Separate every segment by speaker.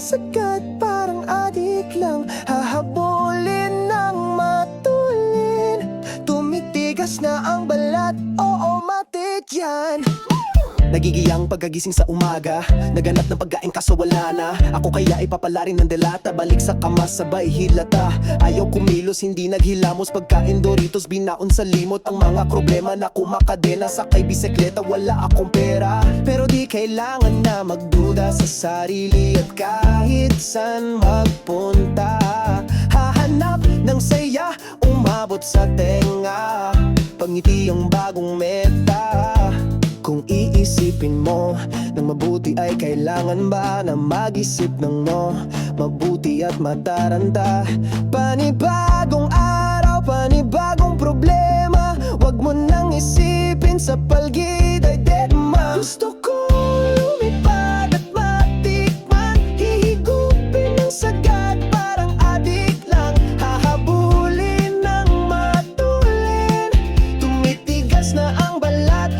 Speaker 1: sagad, parang adik lang. Hahabulin ng matulin. Tumitigas na ang balat, oo matik yan. Nagigiyang pagkagising sa umaga, naganap ng pagkain kaso wala na. Ako kaya ipapalarin ng delata, balik sa kama sabay hilata. Ayaw kumilos, hindi naghilamos, pagkain Doritos binaon sa limot. Ang mga problema na kumakadena, sakay bisikleta, wala akong pera. Pero di kailangan na magduda sa sarili at kahit saan magpunta. Hahanap ng saya, umabot sa tenga, pangiti ang bagong meta. Kung iisipin mo ng mabuti ay kailangan ba na mag-isip ng no? Mabuti at mataranta. Panibagong araw, panibagong problema. Huwag mo nang isipin sa palgid ay deadma. Gusto ko lumipad at matikman, hihigupin ng sagad, parang adik lang. Hahabulin ng matulin. Tumitigas na ang balat,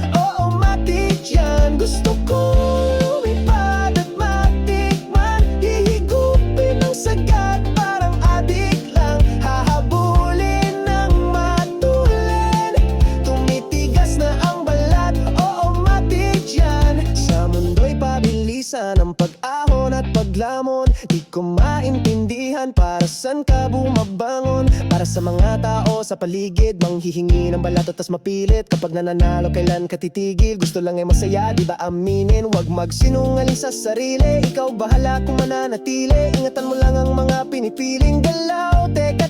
Speaker 1: yan. Gusto ko lumipad at matikman, hihigupin ng sagad, parang adik lang. Hahabulin ng matulin. Tumitigas na ang balat, oo matik yan. Sa mundo'y pabilisan ang pag-ahon at paglamon. Di ko maintindihan para saan ka bumabangon. Para sa mga tao sa paligid, manghihingi ng balatot tas mapilit. Kapag nananalo kailan ka titigil? Gusto lang ay masaya, di ba aminin? Huwag magsinungaling sa sarili, ikaw bahala kung mananatili. Ingatan mo lang ang mga pinipiling galaw. Teka,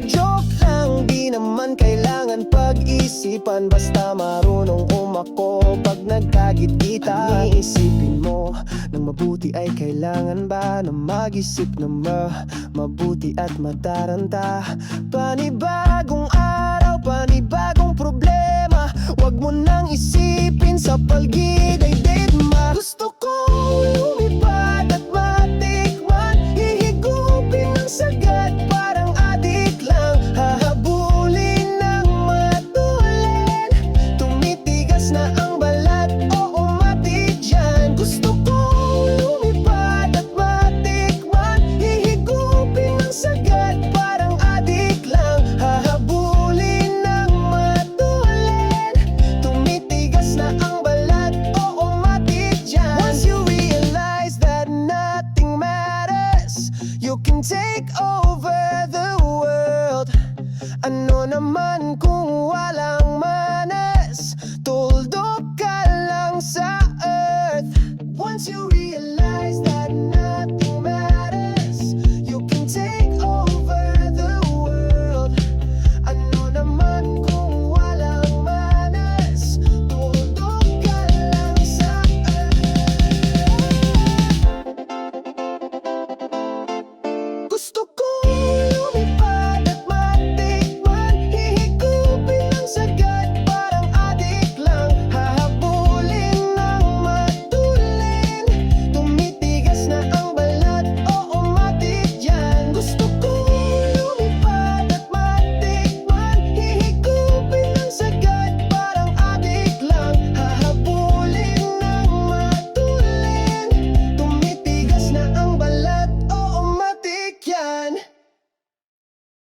Speaker 1: joke lang, di naman kailangan pag-isipan. Basta marunong umako pag nagkagit-kita. Iisipin mo ng mabuti ay kailangan ba na mag-isip ng mabuti at mataranta. Panibagong araw, panibagong problema. Huwag mo nang isipin